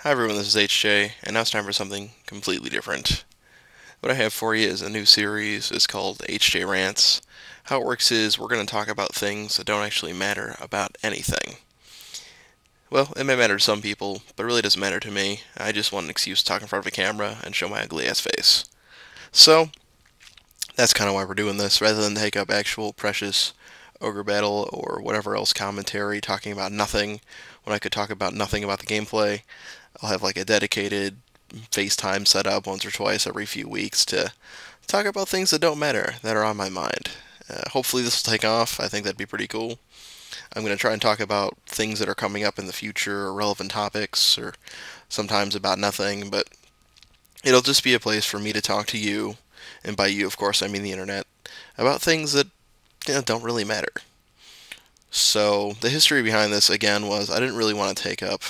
Hi everyone, this is HeeroJay, and now it's time for something completely different. What I have for you is a new series. It's called HeeroJay Rants. How it works is we're going to talk about things that don't actually matter about anything. Well, it may matter to some people, but it really doesn't matter to me. I just want an excuse to talk in front of a camera and show my ugly ass face. So, that's kind of why we're doing this, rather than take up actual precious ogre battle or whatever else commentary talking about nothing when I could talk about nothing about the gameplay. I'll have like a dedicated FaceTime set up once or twice every few weeks to talk about things that don't matter, that are on my mind. Hopefully this will take off. I think that'd be pretty cool. I'm going to try and talk about things that are coming up in the future, or relevant topics, or sometimes about nothing, but it'll just be a place for me to talk to you, and by you, of course, I mean the internet, about things that don't really matter. So the history behind this, again, was I didn't really want to take up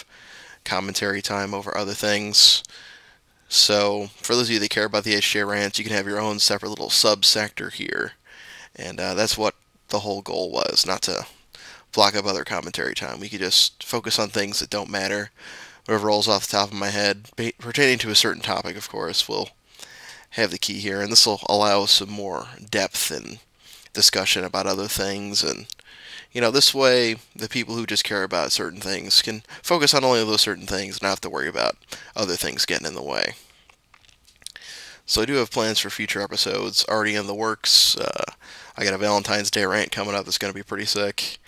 commentary time over other things. So, for those of you that care about the HeeroJay rants, you can have your own separate little subsector here. And that's what the whole goal was, not to block up other commentary time. We could just focus on things that don't matter. Whatever rolls off the top of my head, pertaining to a certain topic, of course, will have the key here. And this will allow some more depth and discussion about other things. And this way, the people who just care about certain things can focus on only those certain things and not have to worry about other things getting in the way. So I do have plans for future episodes already in the works. I got a Valentine's Day rant coming up that's going to be pretty sick.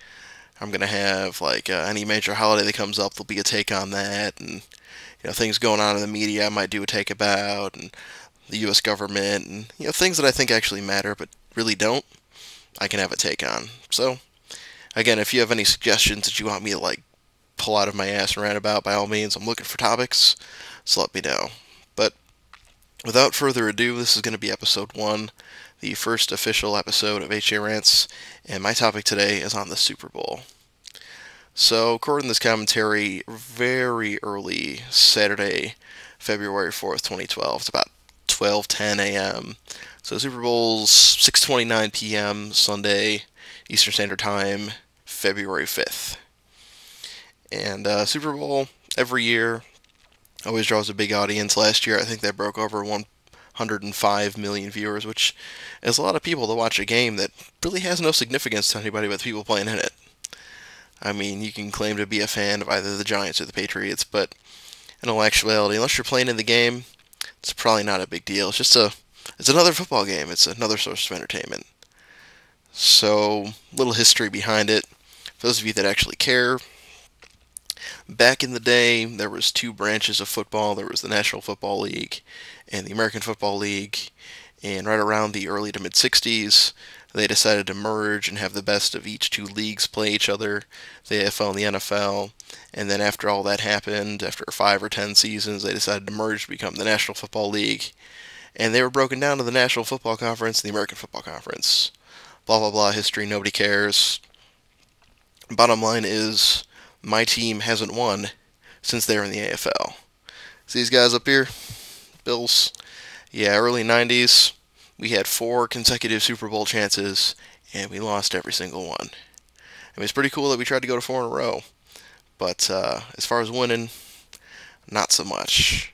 I'm going to have, like, any major holiday that comes up, there'll be a take on that. And, things going on in the media I might do a take about. And the U.S. government. And, things that I think actually matter but really don't, I can have a take on. So, again, if you have any suggestions that you want me to, like, pull out of my ass and rant about, by all means, I'm looking for topics, so let me know. But without further ado, this is going to be episode 1, the first official episode of HeeroJay Rants, and my topic today is on the Super Bowl. So, recording this commentary very early Saturday, February 4th, 2012. It's about 12:10 a.m. So, Super Bowl's 6:29 p.m. Sunday, Eastern Standard Time, February 5th. And Super Bowl, every year, always draws a big audience. Last year, I think they broke over 105 million viewers, which is a lot of people to watch a game that really has no significance to anybody but the people playing in it. I mean, you can claim to be a fan of either the Giants or the Patriots, but in all actuality, unless you're playing in the game, it's probably not a big deal. It's another football game. It's another source of entertainment. So, little history behind it. For those of you that actually care, back in the day, there was two branches of football. There was the National Football League and the American Football League. And right around the early to mid-60s, they decided to merge and have the best of each two leagues play each other, the AFL and the NFL. And then after all that happened, after 5 or 10 seasons, they decided to merge to become the National Football League. And they were broken down to the National Football Conference and the American Football Conference. Blah, blah, blah, history, nobody cares. Bottom line is, my team hasn't won since they were in the AFL. See these guys up here? Bills. Yeah, early 90s, we had 4 consecutive Super Bowl chances, and we lost every single one. I mean, it's pretty cool that we tried to go to 4 in a row, but as far as winning, not so much.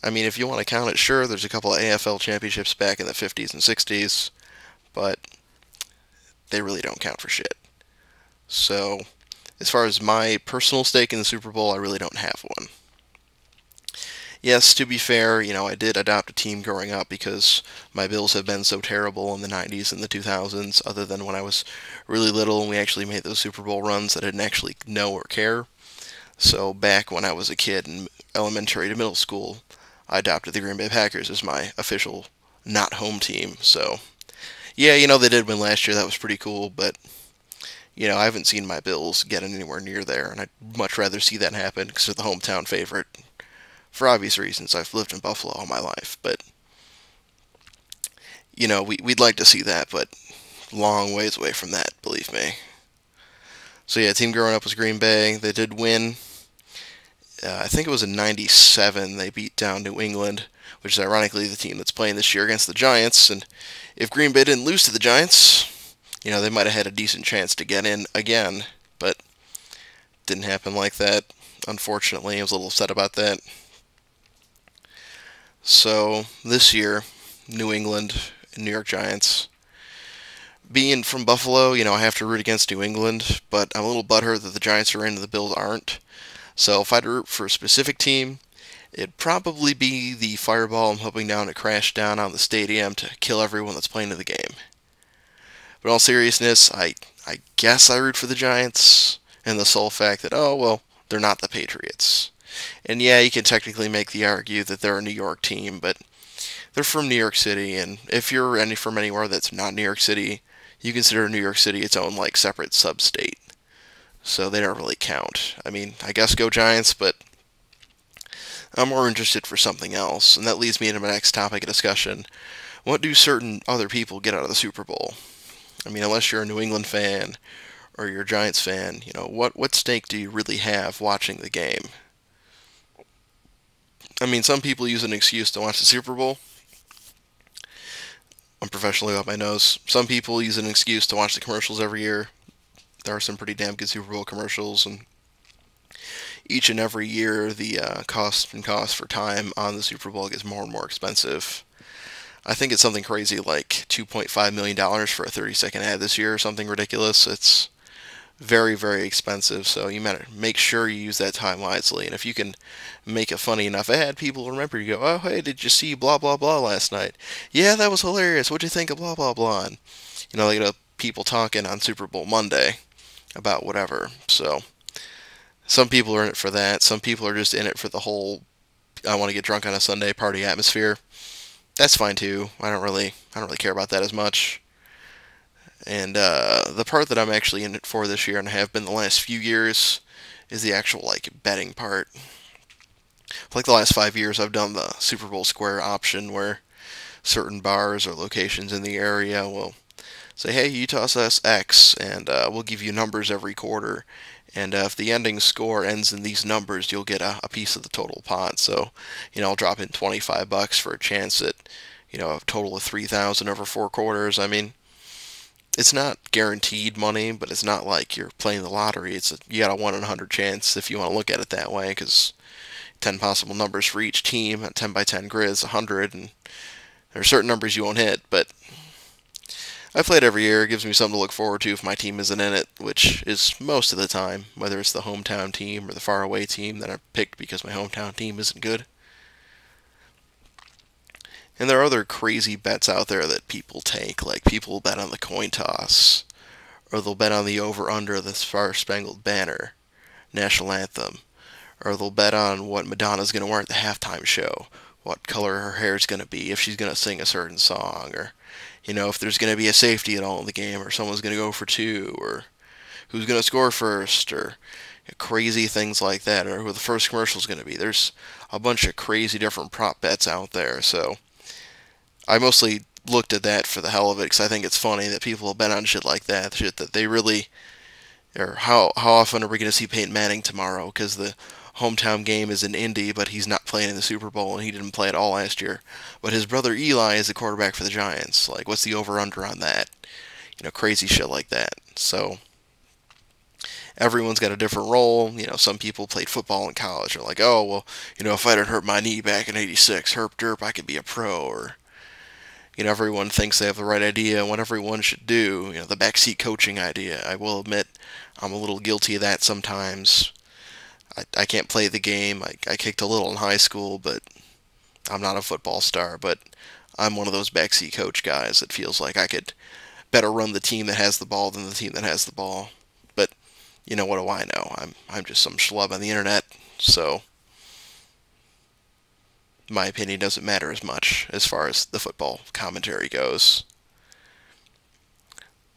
I mean, if you want to count it, sure, there's a couple of AFL championships back in the 50s and 60s, but they really don't count for shit. So, as far as my personal stake in the Super Bowl, I really don't have one. Yes, to be fair, I did adopt a team growing up because my Bills have been so terrible in the 90s and the 2000s, other than when I was really little and we actually made those Super Bowl runs that I didn't actually know or care. So back when I was a kid in elementary to middle school, I adopted the Green Bay Packers as my official not home team. So, yeah, they did win last year. That was pretty cool, but I haven't seen my Bills get anywhere near there, and I'd much rather see that happen because they're the hometown favorite. For obvious reasons, I've lived in Buffalo all my life, but, we'd like to see that, but long ways away from that, believe me. So yeah, team growing up was Green Bay. They did win. I think it was in '97 they beat down New England, which is ironically the team that's playing this year against the Giants, and if Green Bay didn't lose to the Giants, they might have had a decent chance to get in again, but didn't happen like that. unfortunately. I was a little upset about that. So this year, New England and New York Giants. Being from Buffalo, I have to root against New England, but I'm a little butthurt that the Giants are in and the Bills aren't. So if I had to root for a specific team, it'd probably be the Fireball. I'm hoping down to crash down on the stadium to kill everyone that's playing in the game. But in all seriousness, I guess I root for the Giants, and the sole fact that, oh, well, they're not the Patriots. And yeah, you can technically make the argument that they're a New York team, but they're from New York City, and if you're from anywhere that's not New York City, you consider New York City its own, like, separate sub-state. So they don't really count. I mean, I guess go Giants, but I'm more interested for something else, and that leads me into my next topic of discussion. What do certain other people get out of the Super Bowl? I mean, unless you're a New England fan or you're a Giants fan, what stake do you really have watching the game? I mean, some people use an excuse to watch the Super Bowl. I'm professionally up my nose. Some people use an excuse to watch the commercials every year. There are some pretty damn good Super Bowl commercials, and each and every year the cost for time on the Super Bowl gets more and more expensive. I think it's something crazy like $2.5 million for a 30-second ad this year or something ridiculous. It's very, very expensive, so you better make sure you use that time wisely. And if you can make a funny enough ad, people will remember. You go, oh, hey, did you see blah, blah, blah last night? Yeah, that was hilarious. What'd you think of blah, blah, blah? And, they get people talking on Super Bowl Monday about whatever. So some people are in it for that. Some people are just in it for the whole I want to get drunk on a Sunday party atmosphere. That's fine too. I don't really care about that as much. And the part that I'm actually in it for this year and have been the last few years is the actual betting part. For the last 5 years, I've done the Super Bowl Square option where certain bars or locations in the area will say, hey, you toss us X, and we'll give you numbers every quarter. And if the ending score ends in these numbers, you'll get a piece of the total pot. So, I'll drop in $25 for a chance at, a total of 3,000 over 4 quarters. I mean, it's not guaranteed money, but it's not like you're playing the lottery. You got a 1 in 100 chance if you want to look at it that way, because 10 possible numbers for each team, a 10 by 10 grid is 100, and there are certain numbers you won't hit, but I play it every year. It gives me something to look forward to if my team isn't in it, which is most of the time, whether it's the hometown team or the faraway team that I picked because my hometown team isn't good. And there are other crazy bets out there that people take, like people bet on the coin toss, or they'll bet on the over-under of the Star-Spangled Banner, national anthem, or they'll bet on what Madonna's going to wear at the halftime show, what color her hair is going to be, if she's going to sing a certain song, or, if there's going to be a safety at all in the game, or someone's going to go for two, or who's going to score first, or crazy things like that, or who the first commercial is going to be. There's a bunch of crazy different prop bets out there, so I mostly looked at that for the hell of it because I think it's funny that people bet on shit like that, shit that they really, or how often are we going to see Peyton Manning tomorrow? Because the hometown game is in Indy, but he's not playing in the Super Bowl, and he didn't play at all last year. But his brother Eli is the quarterback for the Giants. What's the over/under on that? Crazy shit like that. So everyone's got a different role. Some people played football in college. They're like, oh, well, if I didn't hurt my knee back in '86, herp derp, I could be a pro. Or everyone thinks they have the right idea on what everyone should do. The backseat coaching idea. I will admit I'm a little guilty of that sometimes. I can't play the game. I kicked a little in high school, but I'm not a football star. But I'm one of those backseat coach guys that feels like I could better run the team that has the ball than the team that has the ball. But what do I know? I'm just some schlub on the internet, so my opinion doesn't matter as much as far as the football commentary goes.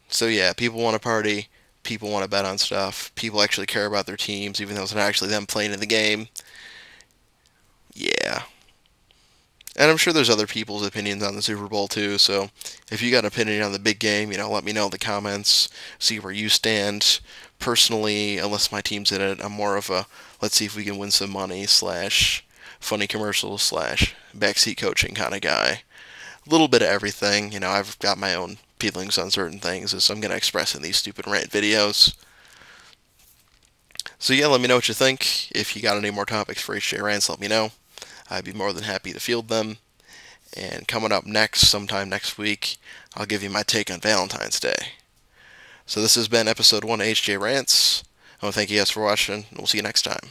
So yeah, people want to party, people want to bet on stuff, people actually care about their teams, even though it's not actually them playing in the game. Yeah. And I'm sure there's other people's opinions on the Super Bowl too, so if you got an opinion on the big game, let me know in the comments, see where you stand. Personally, unless my team's in it, I'm more of a, let's see if we can win some money / funny commercials / backseat coaching kind of guy. A little bit of everything. I've got my own feelings on certain things, as I'm going to express in these stupid rant videos. So yeah, let me know what you think. If you got any more topics for HJ Rants, let me know. I'd be more than happy to field them. And coming up next, sometime next week, I'll give you my take on Valentine's Day. So this has been episode 1 of HJ Rants. I want to thank you guys for watching, and we'll see you next time.